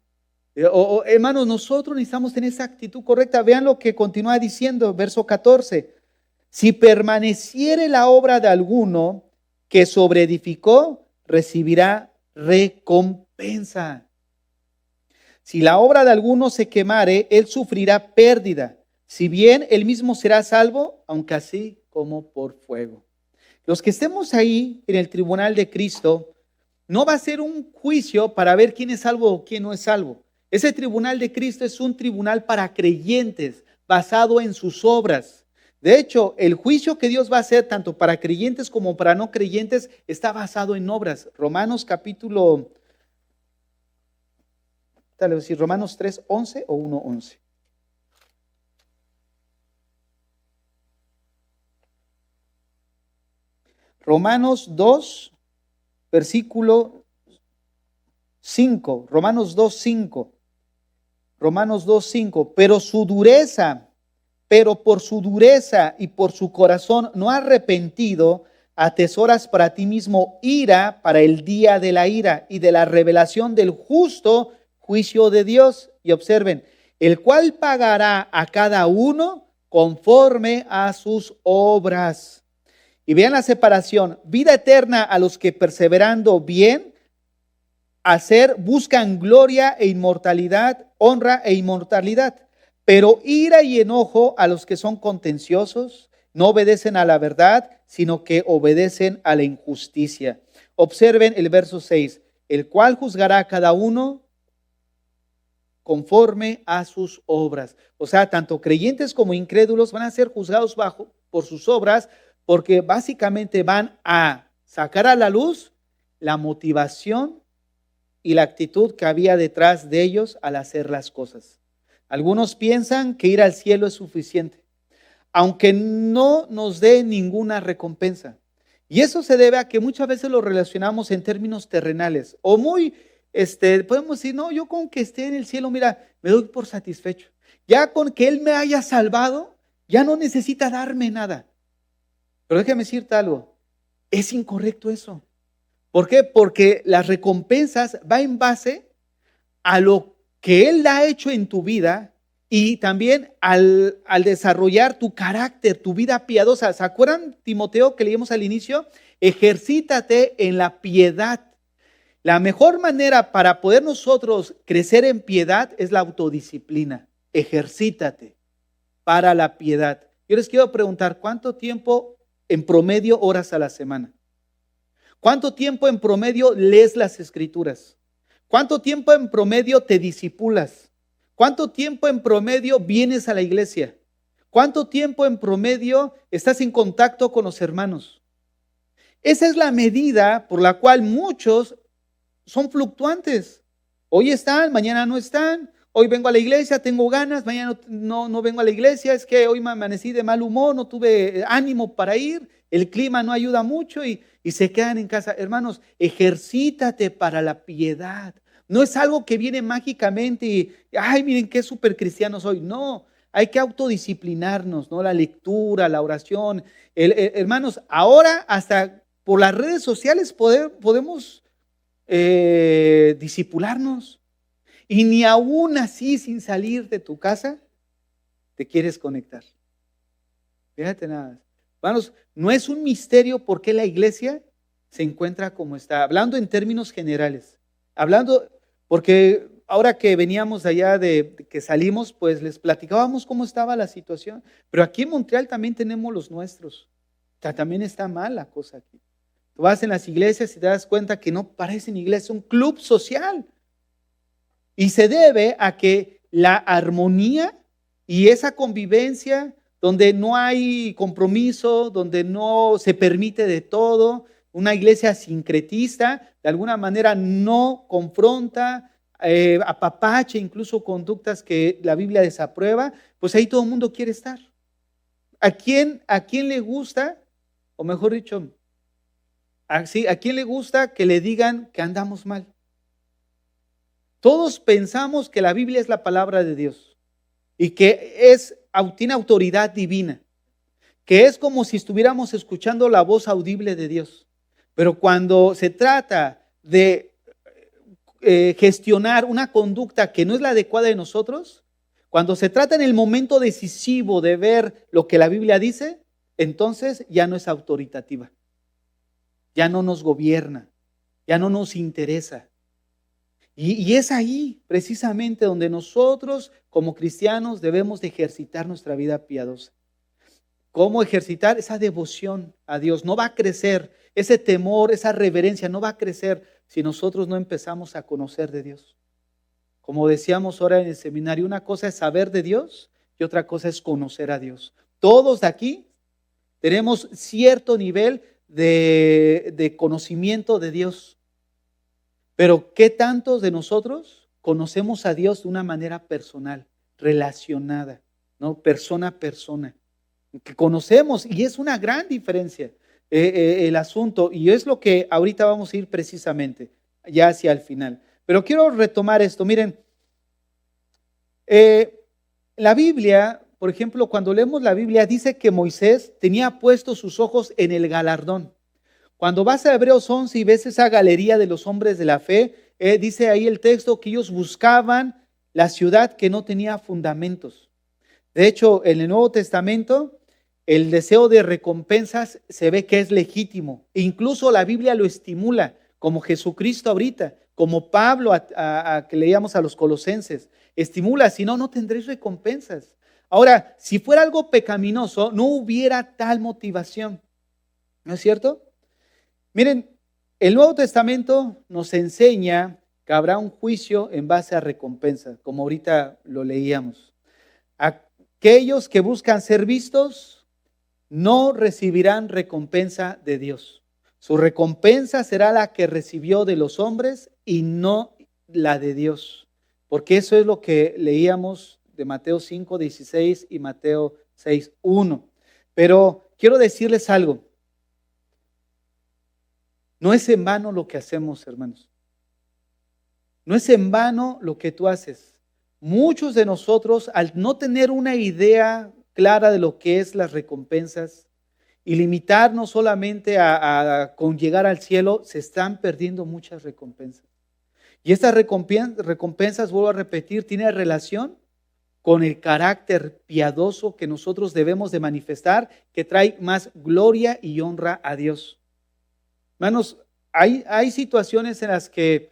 Hermanos, nosotros necesitamos tener esa actitud correcta. Vean lo que continúa diciendo, verso 14. Si permaneciere la obra de alguno que sobreedificó, recibirá recompensa. Si la obra de alguno se quemare, él sufrirá pérdida, si bien él mismo será salvo, aunque así como por fuego. Los que estemos ahí en el tribunal de Cristo, no va a ser un juicio para ver quién es salvo o quién no es salvo. Ese tribunal de Cristo es un tribunal para creyentes, basado en sus obras. De hecho, el juicio que Dios va a hacer tanto para creyentes como para no creyentes está basado en obras. Romanos capítulo, tal vez decir Romanos 3:11 o 1:11. Romanos 2, versículo 5. Romanos 2:5. Romanos 2:5. Pero por su dureza y por su corazón no arrepentido, atesoras para ti mismo ira para el día de la ira y de la revelación del justo juicio de Dios. Y observen, el cual pagará a cada uno conforme a sus obras. Y vean la separación: vida eterna a los que perseverando bien buscan gloria e inmortalidad, honra e inmortalidad. Pero ira y enojo a los que son contenciosos, no obedecen a la verdad, sino que obedecen a la injusticia. Observen el verso 6, el cual juzgará a cada uno conforme a sus obras. O sea, tanto creyentes como incrédulos van a ser juzgados por sus obras, porque básicamente van a sacar a la luz la motivación y la actitud que había detrás de ellos al hacer las cosas. Algunos piensan que ir al cielo es suficiente, aunque no nos dé ninguna recompensa. Y eso se debe a que muchas veces lo relacionamos en términos terrenales. O podemos decir, no, yo con que esté en el cielo, mira, me doy por satisfecho. Ya con que Él me haya salvado, ya no necesita darme nada. Pero déjame decirte algo, es incorrecto eso. ¿Por qué? Porque las recompensas va en base a lo que Él ha hecho en tu vida y también al desarrollar tu carácter, tu vida piadosa. ¿Se acuerdan, Timoteo, que leímos al inicio? Ejercítate en la piedad. La mejor manera para poder nosotros crecer en piedad es la autodisciplina. Ejercítate para la piedad. Yo les quiero preguntar, ¿cuánto tiempo en promedio oras a la semana? ¿Cuánto tiempo en promedio lees las Escrituras? ¿Cuánto tiempo en promedio te disipulas? ¿Cuánto tiempo en promedio vienes a la iglesia? ¿Cuánto tiempo en promedio estás en contacto con los hermanos? Esa es la medida por la cual muchos son fluctuantes. Hoy están, mañana no están. Hoy vengo a la iglesia, tengo ganas, mañana no vengo a la iglesia. Es que hoy me amanecí de mal humor, no tuve ánimo para ir. El clima no ayuda mucho y se quedan en casa. Hermanos, ejercítate para la piedad. No es algo que viene mágicamente y, ay, miren qué súper cristiano soy. No, hay que autodisciplinarnos, ¿no? La lectura, la oración. Hermanos, ahora hasta por las redes sociales podemos discipularnos. Y ni aún así, sin salir de tu casa, te quieres conectar. Fíjate nada más. Hermanos, no es un misterio por qué la iglesia se encuentra como está. Hablando en términos generales. Porque ahora que veníamos allá que salimos, pues les platicábamos cómo estaba la situación. Pero aquí en Montreal también tenemos los nuestros. O sea, también está mal la cosa aquí. Tú vas en las iglesias y te das cuenta que no parecen iglesias, es un club social. Y se debe a que la armonía y esa convivencia donde no hay compromiso, donde no se permite de todo, una iglesia sincretista, de alguna manera no confronta, apapache incluso conductas que la Biblia desaprueba, pues ahí todo el mundo quiere estar. ¿A quién le gusta, o mejor dicho, a quién le gusta que le digan que andamos mal? Todos pensamos que la Biblia es la palabra de Dios. y que tiene autoridad divina, que es como si estuviéramos escuchando la voz audible de Dios. Pero cuando se trata de gestionar una conducta que no es la adecuada de nosotros, cuando se trata en el momento decisivo de ver lo que la Biblia dice, entonces ya no es autoritativa, ya no nos gobierna, ya no nos interesa. Y es ahí precisamente donde nosotros como cristianos debemos de ejercitar nuestra vida piadosa. ¿Cómo ejercitar esa devoción a Dios? No va a crecer, ese temor, esa reverencia no va a crecer si nosotros no empezamos a conocer de Dios. Como decíamos ahora en el seminario, una cosa es saber de Dios y otra cosa es conocer a Dios. Todos de aquí tenemos cierto nivel de conocimiento de Dios. Pero ¿qué tantos de nosotros conocemos a Dios de una manera personal, relacionada, ¿no? Persona a persona. Que conocemos, y es una gran diferencia el asunto, y es lo que ahorita vamos a ir precisamente, ya hacia el final. Pero quiero retomar esto. Miren, la Biblia, por ejemplo, cuando leemos la Biblia, dice que Moisés tenía puestos sus ojos en el galardón. Cuando vas a Hebreos 11 y ves esa galería de los hombres de la fe, dice ahí el texto que ellos buscaban la ciudad que no tenía fundamentos. De hecho, en el Nuevo Testamento, el deseo de recompensas se ve que es legítimo. Incluso la Biblia lo estimula, como Jesucristo ahorita, como Pablo que leíamos a los Colosenses. Estimula, si no, no tendréis recompensas. Ahora, si fuera algo pecaminoso, no hubiera tal motivación. ¿No es cierto? Miren, el Nuevo Testamento nos enseña que habrá un juicio en base a recompensa, como ahorita lo leíamos. Aquellos que buscan ser vistos no recibirán recompensa de Dios. Su recompensa será la que recibió de los hombres y no la de Dios. Porque eso es lo que leíamos de Mateo 5:16 y Mateo 6:1. Pero quiero decirles algo. No es en vano lo que hacemos, hermanos. No es en vano lo que tú haces. Muchos de nosotros, al no tener una idea clara de lo que es las recompensas y limitarnos solamente con llegar al cielo, se están perdiendo muchas recompensas. Y estas recompensas, vuelvo a repetir, tienen relación con el carácter piadoso que nosotros debemos de manifestar, que trae más gloria y honra a Dios. Hermanos, hay situaciones en las que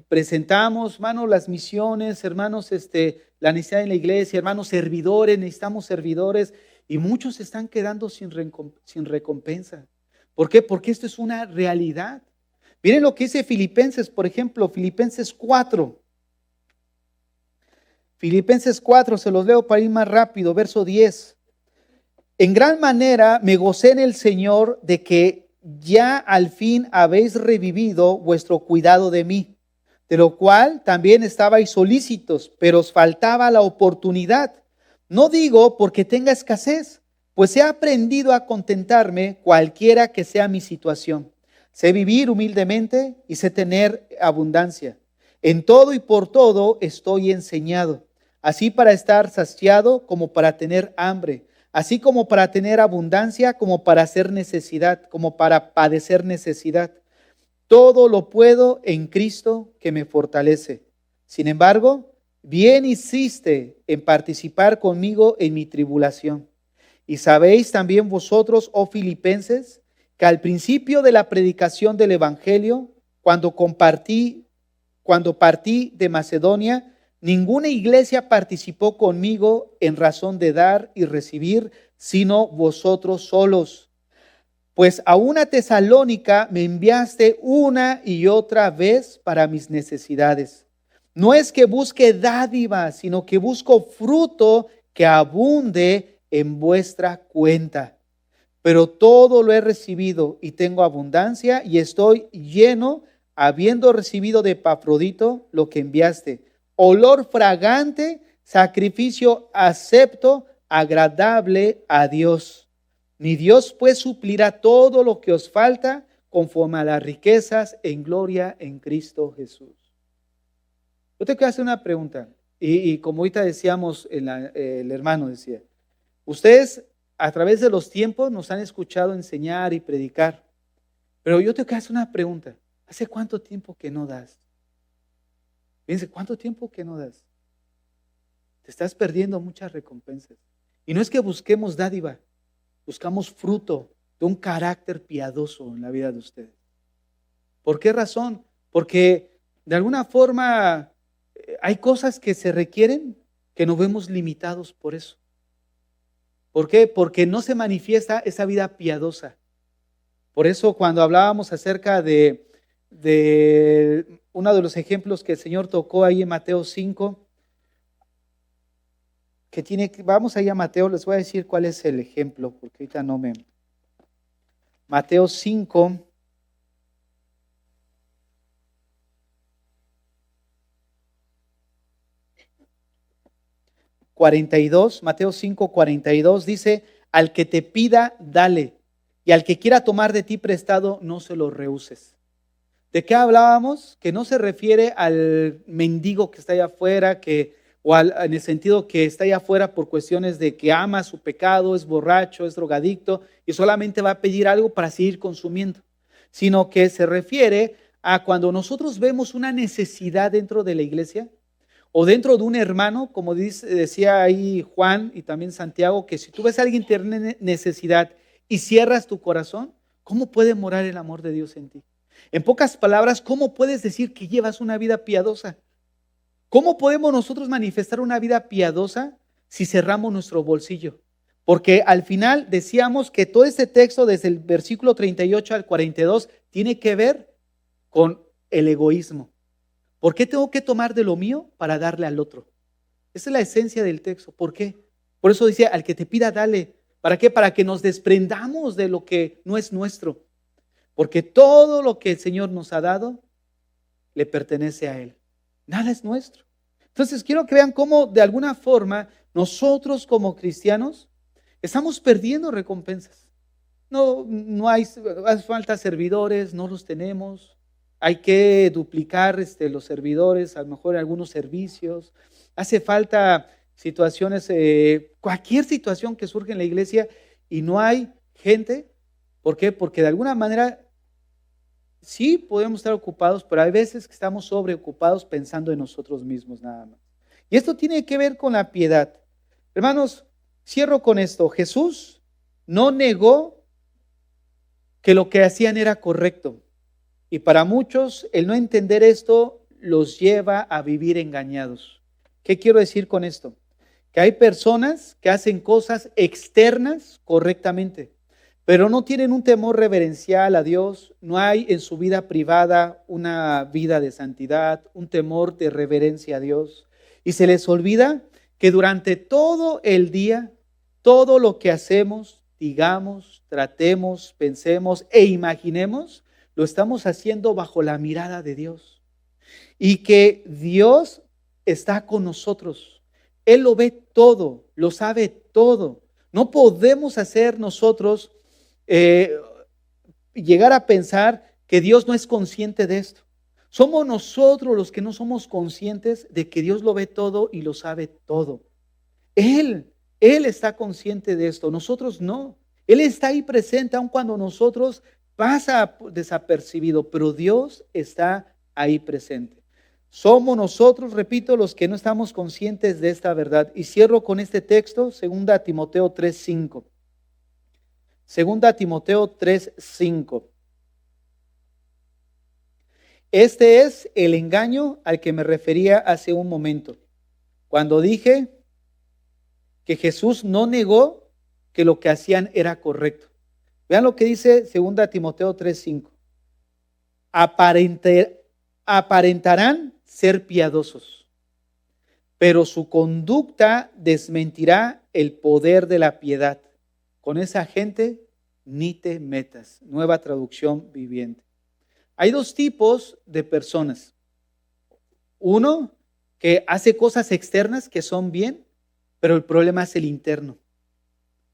presentamos, hermanos, las misiones, hermanos, la necesidad en la iglesia, hermanos, servidores, necesitamos servidores, y muchos se están quedando sin recompensa. ¿Por qué? Porque esto es una realidad. Miren lo que dice Filipenses, por ejemplo, Filipenses 4. Filipenses 4, se los leo para ir más rápido, verso 10. En gran manera me gocé en el Señor de que ya al fin habéis revivido vuestro cuidado de mí, de lo cual también estabais solícitos, pero os faltaba la oportunidad. No digo porque tenga escasez, pues he aprendido a contentarme cualquiera que sea mi situación. Sé vivir humildemente y sé tener abundancia. En todo y por todo estoy enseñado, así para estar saciado como para tener hambre, así como para tener abundancia, como para hacer necesidad, como para padecer necesidad. Todo lo puedo en Cristo que me fortalece. Sin embargo, bien hiciste en participar conmigo en mi tribulación. Y sabéis también vosotros, oh Filipenses, que al principio de la predicación del Evangelio, cuando partí de Macedonia, ninguna iglesia participó conmigo en razón de dar y recibir, sino vosotros solos. Pues a una Tesalónica me enviaste una y otra vez para mis necesidades. No es que busque dádiva, sino que busco fruto que abunde en vuestra cuenta. Pero todo lo he recibido y tengo abundancia y estoy lleno, habiendo recibido de Epafrodito lo que enviaste. Olor fragante, sacrificio acepto, agradable a Dios. Mi Dios pues suplirá todo lo que os falta conforme a las riquezas en gloria en Cristo Jesús. Yo te quiero hacer una pregunta. Y como ahorita decíamos, el hermano decía, ustedes a través de los tiempos nos han escuchado enseñar y predicar, pero yo te quiero hacer una pregunta. ¿Hace cuánto tiempo que no das? Fíjense, ¿cuánto tiempo que no das? Te estás perdiendo muchas recompensas. Y no es que busquemos dádiva, buscamos fruto de un carácter piadoso en la vida de ustedes. ¿Por qué razón? Porque de alguna forma hay cosas que se requieren que nos vemos limitados por eso. ¿Por qué? Porque no se manifiesta esa vida piadosa. Por eso cuando hablábamos acerca de uno de los ejemplos que el Señor tocó ahí en Mateo 5, vamos ahí a Mateo, les voy a decir cuál es el ejemplo, porque ahorita no me... Mateo 5, Mateo 5, 42 dice, al que te pida, dale, y al que quiera tomar de ti prestado, no se lo rehuses. ¿De qué hablábamos? Que no se refiere al mendigo que está allá afuera, en el sentido que está allá afuera por cuestiones de que ama su pecado, es borracho, es drogadicto y solamente va a pedir algo para seguir consumiendo, sino que se refiere a cuando nosotros vemos una necesidad dentro de la iglesia o dentro de un hermano, como decía ahí Juan y también Santiago, que si tú ves a alguien que tiene necesidad y cierras tu corazón, ¿cómo puede morar el amor de Dios en ti? En pocas palabras, ¿cómo puedes decir que llevas una vida piadosa? ¿Cómo podemos nosotros manifestar una vida piadosa si cerramos nuestro bolsillo? Porque al final decíamos que todo este texto, desde el versículo 38 al 42, tiene que ver con el egoísmo. ¿Por qué tengo que tomar de lo mío para darle al otro? Esa es la esencia del texto. ¿Por qué? Por eso dice, al que te pida, dale. ¿Para qué? Para que nos desprendamos de lo que no es nuestro. Porque todo lo que el Señor nos ha dado le pertenece a Él. Nada es nuestro. Entonces quiero que vean cómo de alguna forma nosotros como cristianos estamos perdiendo recompensas. No hace falta servidores, no los tenemos. Hay que duplicar los servidores, a lo mejor algunos servicios. Hace falta situaciones, cualquier situación que surge en la iglesia y no hay gente. ¿Por qué? Porque de alguna manera sí podemos estar ocupados, pero hay veces que estamos sobreocupados pensando en nosotros mismos nada más. Y esto tiene que ver con la piedad. Hermanos, cierro con esto. Jesús no negó que lo que hacían era correcto. Y para muchos, el no entender esto los lleva a vivir engañados. ¿Qué quiero decir con esto? Que hay personas que hacen cosas externas correctamente, pero no tienen un temor reverencial a Dios, no hay en su vida privada una vida de santidad, un temor de reverencia a Dios. Y se les olvida que durante todo el día, todo lo que hacemos, digamos, tratemos, pensemos e imaginemos, lo estamos haciendo bajo la mirada de Dios. Y que Dios está con nosotros. Él lo ve todo, lo sabe todo. No podemos hacer nosotros llegar a pensar que Dios no es consciente de esto. Somos nosotros los que no somos conscientes de que Dios lo ve todo y lo sabe todo. Él está consciente de esto, nosotros no. Él está ahí presente aun cuando nosotros pasa desapercibido, pero Dios está ahí presente. Somos nosotros, repito, los que no estamos conscientes de esta verdad. Y cierro con este texto, 2 Timoteo 3:5. 2 Timoteo 3:5. Este es el engaño al que me refería hace un momento, cuando dije que Jesús no negó que lo que hacían era correcto. Vean lo que dice 2 Timoteo 3:5. Aparentarán ser piadosos, pero su conducta desmentirá el poder de la piedad. Con esa gente ni te metas. Nueva traducción viviente. Hay dos tipos de personas. Uno que hace cosas externas que son bien, pero el problema es el interno.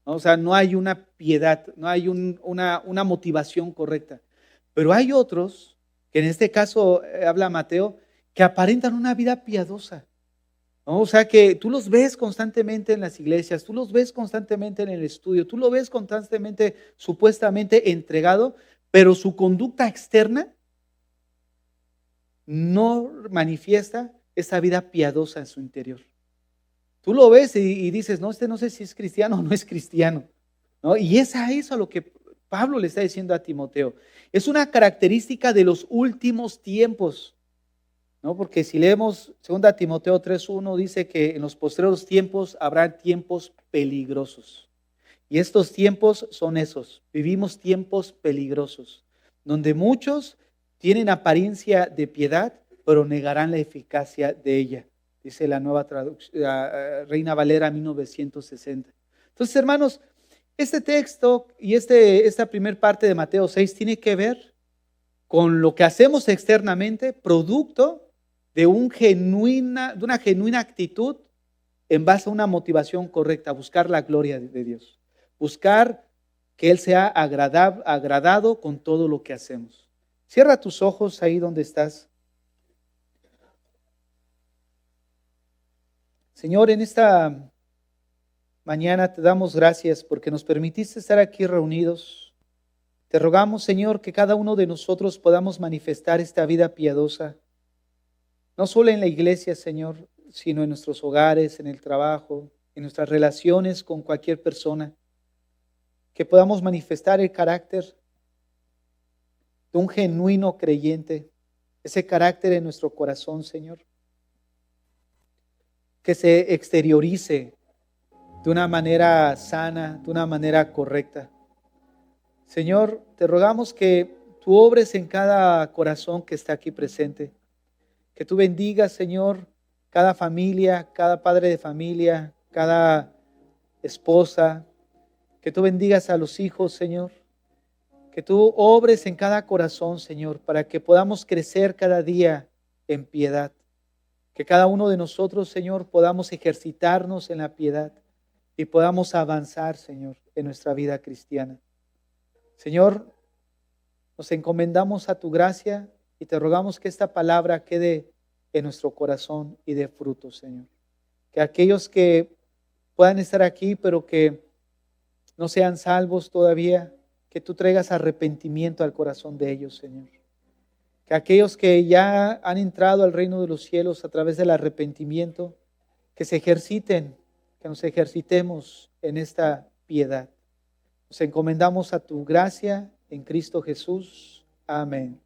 O sea, no hay una piedad, no hay una motivación correcta. Pero hay otros, que en este caso habla Mateo, que aparentan una vida piadosa. ¿no? O sea que tú los ves constantemente en las iglesias, tú los ves constantemente en el estudio, tú lo ves constantemente, supuestamente entregado, pero su conducta externa no manifiesta esa vida piadosa en su interior. Tú lo ves y dices, no, no sé si es cristiano o no es cristiano, ¿no? Y es a eso a lo que Pablo le está diciendo a Timoteo. Es una característica de los últimos tiempos, ¿no? Porque si leemos 2 Timoteo 3:1 dice que en los postreros tiempos habrá tiempos peligrosos. Y estos tiempos son esos. Vivimos tiempos peligrosos, donde muchos tienen apariencia de piedad, pero negarán la eficacia de ella. Dice la nueva traducción, Reina Valera 1960. Entonces, hermanos, este texto y esta primera parte de Mateo 6 tiene que ver con lo que hacemos externamente, producto de una genuina actitud en base a una motivación correcta, buscar la gloria de Dios, buscar que Él sea agradado con todo lo que hacemos. Cierra tus ojos ahí donde estás. Señor, en esta mañana te damos gracias porque nos permitiste estar aquí reunidos. Te rogamos, Señor, que cada uno de nosotros podamos manifestar esta vida piadosa, no solo en la iglesia, Señor, sino en nuestros hogares, en el trabajo, en nuestras relaciones con cualquier persona. Que podamos manifestar el carácter de un genuino creyente, ese carácter en nuestro corazón, Señor, que se exteriorice de una manera sana, de una manera correcta. Señor, te rogamos que tú obres en cada corazón que está aquí presente, que tú bendigas, Señor, cada familia, cada padre de familia, cada esposa, que tú bendigas a los hijos, Señor, que tú obres en cada corazón, Señor, para que podamos crecer cada día en piedad. Que cada uno de nosotros, Señor, podamos ejercitarnos en la piedad y podamos avanzar, Señor, en nuestra vida cristiana. Señor, nos encomendamos a tu gracia y te rogamos que esta palabra quede en nuestro corazón y dé fruto, Señor. Que aquellos que puedan estar aquí, pero que no sean salvos todavía, que tú traigas arrepentimiento al corazón de ellos, Señor. Que aquellos que ya han entrado al reino de los cielos a través del arrepentimiento, que se ejerciten, que nos ejercitemos en esta piedad. Nos encomendamos a tu gracia en Cristo Jesús. Amén.